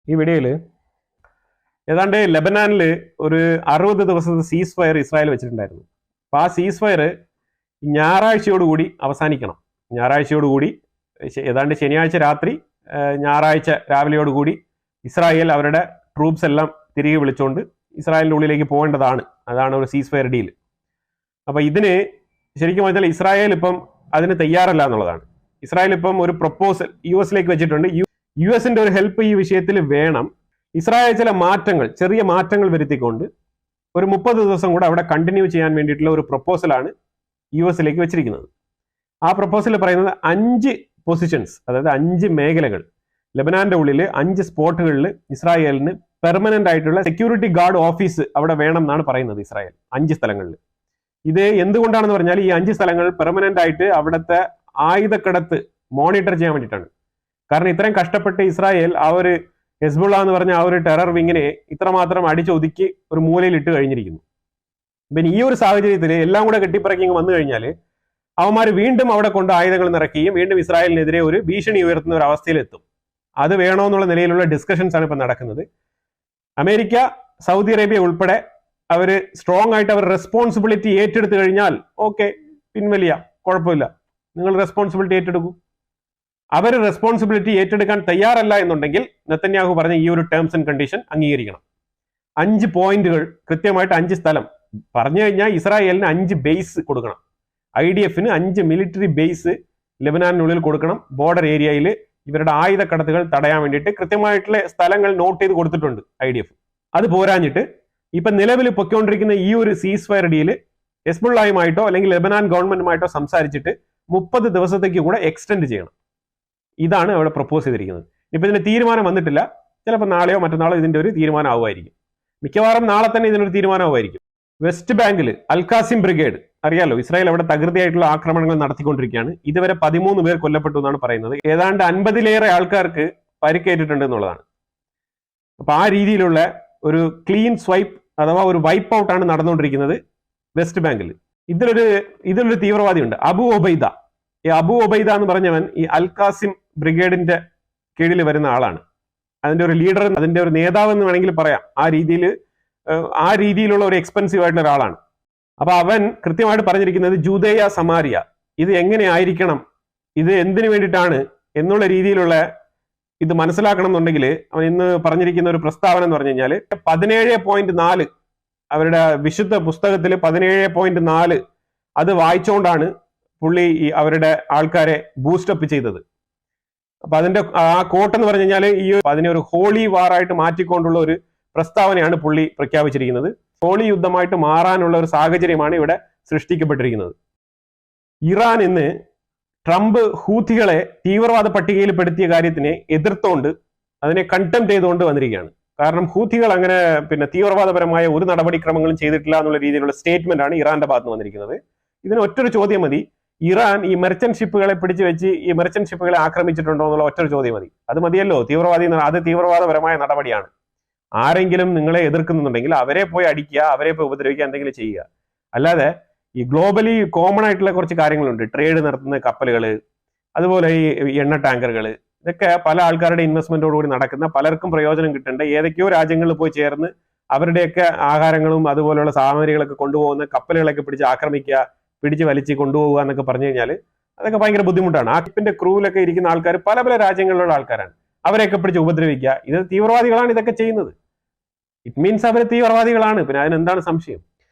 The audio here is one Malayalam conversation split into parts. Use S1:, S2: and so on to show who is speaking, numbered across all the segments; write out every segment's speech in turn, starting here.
S1: ഈ വീഡിയോയിൽ ഏതാണ്ട് ലെബനാനിൽ ഒരു 60 ദിവസത്തെ സീസ് ഫയർ ഇസ്രായേൽ വെച്ചിട്ടുണ്ടായിരുന്നു. അപ്പോൾ ആ സീസ് ഫയർ ഞായറാഴ്ചയോടുകൂടി അവസാനിക്കണം. ഞായറാഴ്ചയോടുകൂടി ഏതാണ്ട് ശനിയാഴ്ച രാത്രി ഞായറാഴ്ച രാവിലെയോടുകൂടി ഇസ്രായേൽ അവരുടെ ട്രൂപ്സ് എല്ലാം തിരികെ വിളിച്ചുകൊണ്ട് ഇസ്രായേലിൻ്റെ ഉള്ളിലേക്ക് പോകേണ്ടതാണ്. അതാണ് ഒരു സീസ് ഫയർ ഡീൽ. അപ്പോൾ ഇതിന് ശരിക്കും പറഞ്ഞാൽ ഇസ്രായേൽ ഇപ്പം അതിന് തയ്യാറല്ല എന്നുള്ളതാണ്. ഇസ്രായേൽ ഇപ്പം ഒരു പ്രപ്പോസൽ US-ലേക്ക് വെച്ചിട്ടുണ്ട്. US-ന്റെ ഒരു ഹെൽപ്പ് ഈ വിഷയത്തിൽ വേണം. ഇസ്രായേൽ ചില മാറ്റങ്ങൾ, ചെറിയ മാറ്റങ്ങൾ വരുത്തിക്കൊണ്ട് ഒരു 30 ദിവസം കൂടെ അവിടെ കണ്ടിന്യൂ ചെയ്യാൻ വേണ്ടിയിട്ടുള്ള ഒരു പ്രപ്പോസലാണ് US-ലേക്ക് വെച്ചിരിക്കുന്നത്. ആ പ്രപ്പോസൽ പറയുന്നത് 5 പൊസിഷൻസ്, അതായത് 5 മേഖലകൾ, ലെബനാന്റെ ഉള്ളിൽ 5 സ്പോട്ടുകളിൽ ഇസ്രായേലിന് പെർമനന്റ് ആയിട്ടുള്ള സെക്യൂരിറ്റി ഗാർഡ് ഓഫീസ് അവിടെ വേണം എന്നാണ് പറയുന്നത്. ഇസ്രായേൽ 5 സ്ഥലങ്ങളിൽ. ഇത് എന്തുകൊണ്ടാണെന്ന് പറഞ്ഞാൽ ഈ 5 സ്ഥലങ്ങൾ പെർമനന്റ് ആയിട്ട് അവിടുത്തെ ആയുധക്കടത്ത് മോണിറ്റർ ചെയ്യാൻ വേണ്ടിയിട്ടാണ്. കാരണം ഇത്രയും കഷ്ടപ്പെട്ട് ഇസ്രായേൽ ആ ഒരു ഹെസ്ബുള്ള എന്ന് പറഞ്ഞ ആ ഒരു ടെറർ വിങ്ങിനെ ഇത്രമാത്രം അടിച്ചൊതുക്കി ഒരു മൂലയിൽ ഇട്ട് കഴിഞ്ഞിരിക്കുന്നു. പിന്നെ ഈ ഒരു സാഹചര്യത്തിൽ എല്ലാം കൂടെ കെട്ടിപ്പറക്കി വന്നു കഴിഞ്ഞാൽ അവന്മാർ വീണ്ടും അവിടെ കൊണ്ട് ആയുധങ്ങൾ നിറയ്ക്കുകയും വീണ്ടും ഇസ്രായേലിനെതിരെ ഒരു ഭീഷണി ഉയർത്തുന്ന ഒരു അവസ്ഥയിലെത്തും. അത് വേണോ എന്നുള്ള നിലയിലുള്ള ഡിസ്കഷൻസ് ആണ് ഇപ്പം നടക്കുന്നത്. അമേരിക്ക, സൗദി അറേബ്യ ഉൾപ്പെടെ അവർ സ്ട്രോങ് ആയിട്ട് അവർ റെസ്പോൺസിബിലിറ്റി ഏറ്റെടുത്തു കഴിഞ്ഞാൽ ഓക്കെ, പിൻവലിയ, കുഴപ്പമില്ല, നിങ്ങൾ റെസ്പോൺസിബിലിറ്റി ഏറ്റെടുക്കൂ. അവർ റെസ്പോൺസിബിലിറ്റി ഏറ്റെടുക്കാൻ തയ്യാറല്ല എന്നുണ്ടെങ്കിൽ നെതന്യാഹു പറഞ്ഞ ഈ ഒരു ടേംസ് ആൻഡ് കണ്ടീഷൻ അംഗീകരിക്കണം. 5 പോയിന്റുകൾ, കൃത്യമായിട്ട് 5 സ്ഥലം പറഞ്ഞു കഴിഞ്ഞാൽ ഇസ്രായേലിന് 5 ബേസ് കൊടുക്കണം. IDF-ന് 5 മിലിറ്ററി ബേസ് ലെബനാനിനുള്ളിൽ കൊടുക്കണം. ബോർഡർ ഏരിയയിൽ ഇവരുടെ ആയുധക്കടത്തുകൾ തടയാൻ വേണ്ടിയിട്ട് കൃത്യമായിട്ടുള്ള സ്ഥലങ്ങൾ നോട്ട് ചെയ്ത് കൊടുത്തിട്ടുണ്ട് IDF. അത് പോരാഞ്ഞിട്ട് ഇപ്പൊ നിലവിൽ പൊയ്ക്കൊണ്ടിരിക്കുന്ന ഈ ഒരു സീസ് ഫയർ ഡീല് ഹെസ്ബുള്ളയുമായിട്ടോ അല്ലെങ്കിൽ ലെബനാൻ ഗവൺമെന്റുമായിട്ടോ സംസാരിച്ചിട്ട് 30 ദിവസത്തേക്ക് കൂടെ എക്സ്റ്റെൻഡ് ചെയ്യണം. ഇതാണ് അവിടെ പ്രപ്പോസ് ചെയ്തിരിക്കുന്നത്. ഇപ്പൊ ഇതിന്റെ തീരുമാനം വന്നിട്ടില്ല. ചിലപ്പോൾ നാളെയോ മറ്റന്നാളോ ഇതിന്റെ ഒരു തീരുമാനം ആവുമായിരിക്കും. മിക്കവാറും നാളെ തന്നെ ഇതിനൊരു തീരുമാനമായിരിക്കും. വെസ്റ്റ് ബാങ്കിൽ അൽഖാസിം ബ്രിഗേഡ് അറിയാലോ, ഇസ്രായേൽ അവിടെ തകൃതിയായിട്ടുള്ള ആക്രമണങ്ങൾ നടത്തിക്കൊണ്ടിരിക്കുകയാണ്. ഇതുവരെ 13 പേർ കൊല്ലപ്പെട്ടു എന്നാണ് പറയുന്നത്. ഏതാണ്ട് 50-ലേറെ ആൾക്കാർക്ക് പരിക്കേറ്റിട്ടുണ്ട് എന്നുള്ളതാണ്. അപ്പൊ ആ രീതിയിലുള്ള ഒരു ക്ലീൻ സ്വൈപ്പ് അഥവാ ഒരു വൈപ്പ് ഔട്ട് ആണ് നടന്നുകൊണ്ടിരിക്കുന്നത് വെസ്റ്റ് ബാങ്കിൽ. ഇതിലൊരു തീവ്രവാദി ഉണ്ട്, അബു ഒബൈദ. ഈ അബു ഒബൈദ എന്ന് പറഞ്ഞവൻ ഈ അൽഖാസിം ബ്രിഗേഡിന്റെ കീഴിൽ വരുന്ന ആളാണ്. അതിന്റെ ഒരു ലീഡർ, അതിന്റെ ഒരു നേതാവ് എന്ന് വേണമെങ്കിൽ പറയാം. ആ രീതിയിലുള്ള ഒരു എക്സ്പെൻസീവ് ആയിട്ടുള്ള ഒരാളാണ്. അപ്പൊ അവൻ കൃത്യമായിട്ട് പറഞ്ഞിരിക്കുന്നത് ജൂദേയ സമാരിയ ഇത് എങ്ങനെ ആയിരിക്കണം, ഇത് എന്തിനു വേണ്ടിയിട്ടാണ് എന്നുള്ള രീതിയിലുള്ള ഇത് മനസ്സിലാക്കണം എന്നുണ്ടെങ്കിൽ അവൻ ഇന്ന് പറഞ്ഞിരിക്കുന്ന ഒരു പ്രസ്താവന എന്ന് പറഞ്ഞു കഴിഞ്ഞാൽ 17.4 അവരുടെ വിശുദ്ധ പുസ്തകത്തിൽ 17.4 അത് വായിച്ചുകൊണ്ടാണ് പുള്ളി അവരുടെ ആൾക്കാരെ ബൂസ്റ്റപ്പ് ചെയ്തത്. അപ്പൊ അതിന്റെ ആ കോട്ട് എന്ന് പറഞ്ഞു കഴിഞ്ഞാൽ അതിനെ ഒരു ഹോളി വാറായിട്ട് മാറ്റിക്കൊണ്ടുള്ള ഒരു പ്രസ്താവനയാണ് പുള്ളി പ്രഖ്യാപിച്ചിരിക്കുന്നത്. ഹോളി യുദ്ധമായിട്ട് മാറാനുള്ള ഒരു സാഹചര്യമാണ് ഇവിടെ സൃഷ്ടിക്കപ്പെട്ടിരിക്കുന്നത്. ഇറാൻ ഇന്ന് ട്രംപ് ഹൂത്തികളെ തീവ്രവാദ പട്ടികയിൽ പെടുത്തിയ കാര്യത്തിനെ എതിർത്തുകൊണ്ട് അതിനെ കണ്ടംപ്റ്റ് ചെയ്തുകൊണ്ട് വന്നിരിക്കുകയാണ്. കാരണം ഹൂത്തികൾ അങ്ങനെ തീവ്രവാദപരമായ ഒരു നടപടിക്രമങ്ങളും ചെയ്തിട്ടില്ല എന്നുള്ള രീതിയിലുള്ള സ്റ്റേറ്റ്മെന്റ് ആണ് ഇറാന്റെ ഭാഗത്ത് വന്നിരിക്കുന്നത്. ഇതിന് ഒറ്റൊരു ചോദ്യം മതി, ഇറാൻ ഈ മെർച്ചന്റ് ഷിപ്പുകളെ പിടിച്ചു വെച്ച് ഈ മെർച്ചന്റ് ഷിപ്പുകളെ ആക്രമിച്ചിട്ടുണ്ടോ എന്നുള്ള ഒറ്റൊരു ചോദ്യം മതി. അത് മതിയല്ലോ. അത് തീവ്രവാദപരമായ നടപടിയാണ്. ആരെങ്കിലും നിങ്ങളെ എതിർക്കുന്നുണ്ടെങ്കിൽ അവരെ പോയി അടിക്കുക, അവരെ പോയി ഉപദ്രവിക്കുക, എന്തെങ്കിലും ചെയ്യുക. അല്ലാതെ ഈ ഗ്ലോബലി കോമൺ ആയിട്ടുള്ള കുറച്ച് കാര്യങ്ങളുണ്ട്. ട്രേഡ് നടത്തുന്ന കപ്പലുകൾ, അതുപോലെ ഈ എണ്ണ ടാങ്കറുകൾ, ഇതൊക്കെ പല ആൾക്കാരുടെ ഇൻവെസ്റ്റ്മെന്റോടുകൂടി നടക്കുന്ന, പലർക്കും പ്രയോജനം കിട്ടേണ്ട ഏതൊക്കെയോ രാജ്യങ്ങളിൽ പോയി ചേർന്ന് അവരുടെയൊക്കെ ആഹാരങ്ങളും അതുപോലെയുള്ള സാമഗ്രികളൊക്കെ കൊണ്ടുപോകുന്ന കപ്പലുകളൊക്കെ പിടിച്ച് ആക്രമിക്കുക, പിടിച്ച് വലിച്ച് കൊണ്ടുപോകുക എന്നൊക്കെ പറഞ്ഞു കഴിഞ്ഞാൽ അതൊക്കെ ഭയങ്കര ബുദ്ധിമുട്ടാണ്. ആ ഷിപ്പിന്റെ ക്രൂവിലൊക്കെ ഇരിക്കുന്ന ആൾക്കാർ പല പല രാജ്യങ്ങളിലുള്ള ആൾക്കാരാണ്. അവരെയൊക്കെ പിടിച്ച് ഉപദ്രവിക്കുക. ഇത് തീവ്രവാദികളാണ് ഇതൊക്കെ ചെയ്യുന്നത്. ഇറ്റ് മീൻസ് അവർ തീവ്രവാദികളാണ്. പിന്നെ അതിനെന്താണ് സംശയം?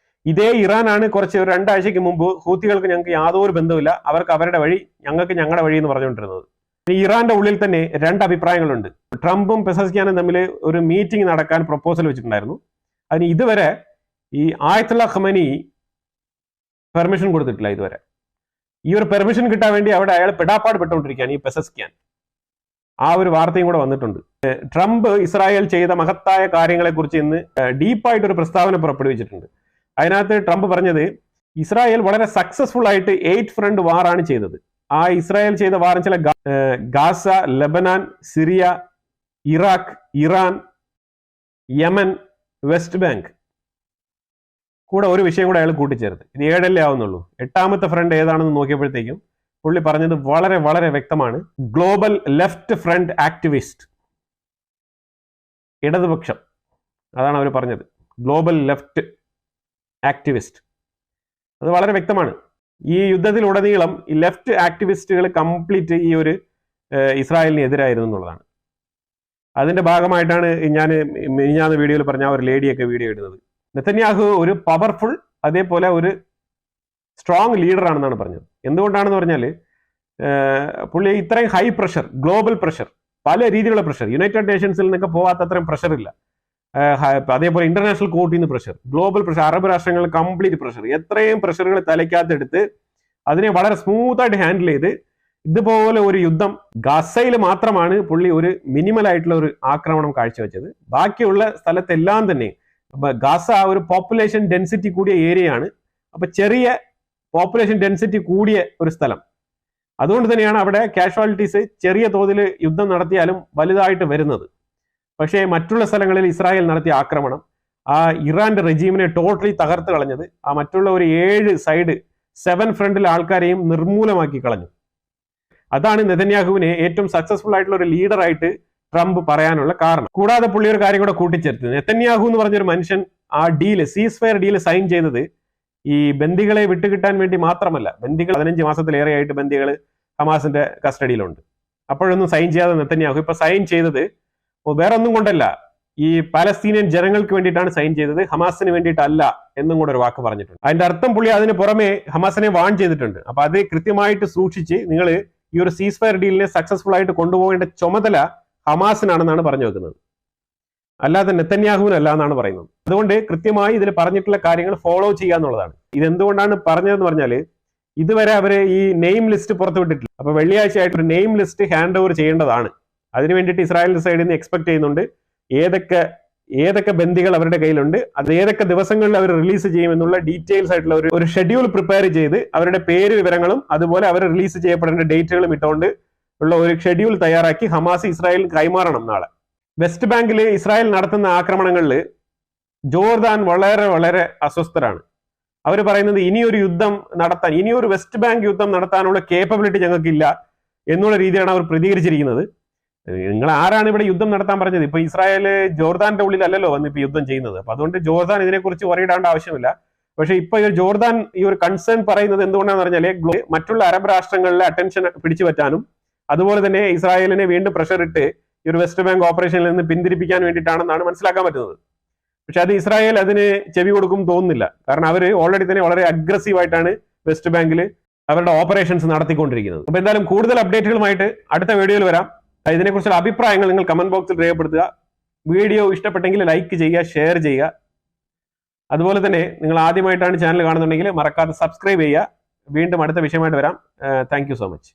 S1: ഇതേ ഇറാനാണ് കുറച്ച് 2 ആഴ്ചയ്ക്ക് മുമ്പ് ഹൂത്തികൾക്ക് ഞങ്ങൾക്ക് യാതൊരു ബന്ധമില്ല, അവർക്ക് അവരുടെ വഴി, ഞങ്ങൾക്ക് ഞങ്ങളുടെ വഴി എന്ന് പറഞ്ഞുകൊണ്ടിരുന്നത്. ഇറാന്റെ ഉള്ളിൽ തന്നെ 2 അഭിപ്രായങ്ങളുണ്ട്. ട്രംപും പെസസ്കിയാനും തമ്മിൽ ഒരു മീറ്റിംഗ് നടക്കാൻ പ്രപ്പോസൽ വെച്ചിട്ടുണ്ടായിരുന്നു. അതിന് ഇതുവരെ ഈ ആയത്തുള്ള ഖമനി പെർമിഷൻ കൊടുത്തിട്ടില്ല ഇതുവരെ. ഈ ഒരു പെർമിഷൻ കിട്ടാൻ വേണ്ടി അവിടെ അയാൾ പെടാപ്പാട് പെട്ടുകൊണ്ടിരിക്കുകയാണ് ഈ പെസസ്കിയാൻ. ആ ഒരു വാർത്തയും കൂടെ വന്നിട്ടുണ്ട്. ട്രംപ് ഇസ്രായേൽ ചെയ്ത മഹത്തായ കാര്യങ്ങളെക്കുറിച്ച് ഇന്ന് ഡീപ്പായിട്ടൊരു പ്രസ്താവന പുറപ്പെടുവിച്ചിട്ടുണ്ട്. അതിനകത്ത് ട്രംപ് പറഞ്ഞത് ഇസ്രായേൽ വളരെ സക്സസ്ഫുൾ ആയിട്ട് 8 ഫ്രണ്ട് വാറാണ് ചെയ്തത്. ആ ഇസ്രായേൽ ചെയ്ത വാർ ചില Gaza, Lebanon, Syria, Iraq, Iran, Yemen, west bank കൂടെ ഒരു വിഷയം കൂടെ അയാൾ കൂട്ടിച്ചേർത്ത്. ഇത് 7 ആവുന്നുള്ളൂ. 8ാമത്തെ ഫ്രണ്ട് ഏതാണെന്ന് നോക്കിയപ്പോഴത്തേക്കും പുള്ളി പറഞ്ഞത് വളരെ വളരെ വ്യക്തമാണ്. Global left front activist. ഇടതുപക്ഷം, അതാണ് അവർ പറഞ്ഞത്, ഗ്ലോബൽ ലെഫ്റ്റ് ആക്ടിവിസ്റ്റ്. അത് വളരെ വ്യക്തമാണ്. ഈ യുദ്ധത്തിലുടനീളം ഈ ലെഫ്റ്റ് ആക്ടിവിസ്റ്റുകൾ കംപ്ലീറ്റ് ഈ ഒരു ഇസ്രായേലിന് എതിരായിരുന്നു എന്നുള്ളതാണ്. അതിന്റെ ഭാഗമായിട്ടാണ് ഞാൻ മിനിഞ്ഞാന്ന് വീഡിയോയിൽ പറഞ്ഞ ഒരു ലേഡിയൊക്കെ വീഡിയോ ഇടുന്നത്. നെതന്യാഹു ഒരു പവർഫുൾ, അതേപോലെ ഒരു സ്ട്രോങ് ലീഡർ ആണെന്നാണ് പറഞ്ഞത്. എന്തുകൊണ്ടാണെന്ന് പറഞ്ഞാൽ പുള്ളി ഇത്രയും ഹൈ പ്രഷർ, ഗ്ലോബൽ പ്രഷർ, പല രീതിയിലുള്ള പ്രഷർ, യുണൈറ്റഡ് നേഷൻസിൽ നിന്നൊക്കെ പോകാത്ത അത്രയും പ്രഷർ ഇല്ല. അതേപോലെ ഇന്റർനാഷണൽ കോർട്ടിൽ നിന്ന് പ്രഷർ, ഗ്ലോബൽ പ്രഷർ, അറബ് രാഷ്ട്രങ്ങളിൽ കംപ്ലീറ്റ് പ്രഷർ, എത്രയും പ്രഷറുകൾ തലയ്ക്കകത്തെടുത്ത് അതിനെ വളരെ സ്മൂത്തായിട്ട് ഹാൻഡിൽ ചെയ്ത് ഇതുപോലെ ഒരു യുദ്ധം ഗസയിൽ മാത്രമാണ് പുള്ളി ഒരു മിനിമൽ ആയിട്ടുള്ള ഒരു ആക്രമണം കാഴ്ചവെച്ചത്. ബാക്കിയുള്ള സ്ഥലത്തെല്ലാം തന്നെ ഗാസ ഒരു പോപ്പുലേഷൻ ഡെൻസിറ്റി കൂടിയ ഏരിയയാണ്. അപ്പൊ ചെറിയ പോപ്പുലേഷൻ ഡെൻസിറ്റി കൂടിയ ഒരു സ്ഥലം. അതുകൊണ്ട് തന്നെയാണ് അവിടെ കാഷ്വാലിറ്റീസ് ചെറിയ തോതിൽ യുദ്ധം നടത്തിയാലും വലുതായിട്ട് വരുന്നത്. പക്ഷേ മറ്റുള്ള സ്ഥലങ്ങളിൽ ഇസ്രായേൽ നടത്തിയ ആക്രമണം ആ ഇറാന്റെ റെജീമിനെ ടോട്ടലി തകർത്ത് കളഞ്ഞത്, ആ മറ്റുള്ള ഒരു 7 ഫ്രണ്ടിലെ ആൾക്കാരെയും നിർമൂലമാക്കി കളഞ്ഞു. അതാണ് നെതന്യാഹുവിനെ ഏറ്റവും സക്സസ്ഫുൾ ആയിട്ടുള്ള ഒരു ലീഡറായിട്ട് ട്രംപ് പറയാനുള്ള കാരണം. കൂടാതെ പുള്ളി ഒരു കാര്യം കൂടെ കൂട്ടിച്ചേർത്ത്, നെതന്യാഹു എന്ന് പറഞ്ഞൊരു മനുഷ്യൻ ആ ഡീല്, സീസ് ഫയർ ഡീല് സൈൻ ചെയ്തത് ഈ ബന്ദികളെ വിട്ടുകിട്ടാൻ വേണ്ടി മാത്രമല്ല. ബന്ദികൾ 15 മാസത്തിലേറെയായിട്ട് ബന്ദികൾ ഹമാസിന്റെ കസ്റ്റഡിയിലുണ്ട്. അപ്പോഴൊന്നും സൈൻ ചെയ്യാതെ നെതന്യാഹു ഇപ്പൊ സൈൻ ചെയ്തത് വേറെ ഒന്നും കൊണ്ടല്ല, ഈ പാലസ്തീനിയൻ ജനങ്ങൾക്ക് വേണ്ടിയിട്ടാണ് സൈൻ ചെയ്തത്, ഹമാസിന് വേണ്ടിയിട്ടല്ല എന്നും കൂടെ ഒരു വാക്ക് പറഞ്ഞിട്ടുണ്ട്. അതിന്റെ അർത്ഥം പുള്ളി അതിന് പുറമെ ഹമാസിനെ വാൺ ചെയ്തിട്ടുണ്ട്. അപ്പൊ അത് കൃത്യമായിട്ട് സൂക്ഷിച്ച് നിങ്ങൾ ഈ ഒരു സീസ് ഫയർ ഡീലിനെ സക്സസ്ഫുൾ ആയിട്ട് കൊണ്ടുപോകേണ്ട ചുമതല ഹമാസിനാണെന്നാണ് പറഞ്ഞു വെക്കുന്നത്, അല്ലാതെ നെതന്യാഹുവിനല്ല എന്നാണ് പറയുന്നത്. അതുകൊണ്ട് കൃത്യമായി ഇതിൽ പറഞ്ഞിട്ടുള്ള കാര്യങ്ങൾ ഫോളോ ചെയ്യുക എന്നുള്ളതാണ്. ഇതെന്തുകൊണ്ടാണ് പറഞ്ഞതെന്ന് പറഞ്ഞാല് ഇതുവരെ അവര് ഈ നെയിം ലിസ്റ്റ് പുറത്തുവിട്ടിട്ടില്ല. അപ്പൊ വെള്ളിയാഴ്ച ആയിട്ട് ഒരു നെയിം ലിസ്റ്റ് ഹാൻഡ് ഓവർ ചെയ്യേണ്ടതാണ്. അതിനു വേണ്ടിയിട്ട് ഇസ്രായേലിന്റെ സൈഡിൽ നിന്ന് എക്സ്പെക്ട് ചെയ്യുന്നുണ്ട് ഏതൊക്കെ ബന്ദികൾ അവരുടെ കയ്യിലുണ്ട്, അത് ഏതൊക്കെ ദിവസങ്ങളിൽ അവർ റിലീസ് ചെയ്യുമെന്നുള്ള ഡീറ്റെയിൽസ് ആയിട്ടുള്ള ഒരു ഷെഡ്യൂൾ പ്രിപ്പയർ ചെയ്ത് അവരുടെ പേര് വിവരങ്ങളും അതുപോലെ അവർ റിലീസ് ചെയ്യപ്പെടേണ്ട ഡേറ്റുകളും ഇട്ടുകൊണ്ട് ഉള്ള ഒരു ഷെഡ്യൂൾ തയ്യാറാക്കി ഹമാസ് ഇസ്രായേലിന് കൈമാറണം നാളെ. വെസ്റ്റ് ബാങ്കിൽ ഇസ്രായേൽ നടത്തുന്ന ആക്രമണങ്ങളിൽ ജോർദാൻ വളരെ വളരെ അസ്വസ്ഥരാണ്. അവർ പറയുന്നത് ഇനിയൊരു വെസ്റ്റ് ബാങ്ക് യുദ്ധം നടത്താനുള്ള കേപ്പബിലിറ്റി ഞങ്ങൾക്കില്ല എന്നുള്ള രീതിയിലാണ് അവർ പ്രതികരിച്ചിരിക്കുന്നത്. നിങ്ങൾ ആരാണ് ഇവിടെ യുദ്ധം നടത്താൻ പറഞ്ഞത്? ഇപ്പൊ ഇസ്രായേൽ ജോർദാന്റെ ഉള്ളിലല്ലല്ലോ വന്ന് ഇപ്പൊ യുദ്ധം ചെയ്യുന്നത്. അപ്പൊ അതുകൊണ്ട് ജോർദാൻ ഇതിനെക്കുറിച്ച് വറിയിടേണ്ട ആവശ്യമില്ല. പക്ഷെ ഇപ്പൊ ജോർദാൻ ഈ ഒരു കൺസേൺ പറയുന്നത് എന്തുകൊണ്ടാണെന്ന് പറഞ്ഞാൽ മറ്റുള്ള അറബ് രാഷ്ട്രങ്ങളിലെ അറ്റൻഷൻ പിടിച്ചു പറ്റാനും അതുപോലെ തന്നെ ഇസ്രായേലിനെ വീണ്ടും പ്രഷർ ഇട്ട് ഈ ഒരു വെസ്റ്റ് ബാങ്ക് ഓപ്പറേഷനിൽ നിന്ന് പിന്തിരിപ്പിക്കാൻ വേണ്ടിയിട്ടാണെന്നാണ് മനസ്സിലാക്കാൻ പറ്റുന്നത്. പക്ഷെ അത് ഇസ്രായേൽ അതിന് ചെവി കൊടുക്കും തോന്നുന്നില്ല. കാരണം അവർ ഓൾറെഡി തന്നെ വളരെ അഗ്രസീവ് ആയിട്ടാണ് വെസ്റ്റ് ബാങ്കിൽ അവരുടെ ഓപ്പറേഷൻസ് നടത്തിക്കൊണ്ടിരിക്കുന്നത്. അപ്പൊ എന്തായാലും കൂടുതൽ അപ്ഡേറ്റുകളുമായിട്ട് അടുത്ത വീഡിയോയിൽ വരാം. ഇതിനെക്കുറിച്ചുള്ള അഭിപ്രായങ്ങൾ നിങ്ങൾ കമന്റ് ബോക്സിൽ രേഖപ്പെടുത്തുക. വീഡിയോ ഇഷ്ടപ്പെട്ടെങ്കിൽ ലൈക്ക് ചെയ്യുക, ഷെയർ ചെയ്യുക. അതുപോലെ തന്നെ നിങ്ങൾ ആദ്യമായിട്ടാണ് ചാനൽ കാണുന്നുണ്ടെങ്കിൽ മറക്കാതെ സബ്സ്ക്രൈബ് ചെയ്യുക. വീണ്ടും അടുത്ത വിഷയമായിട്ട് വരാം. Thank you so much.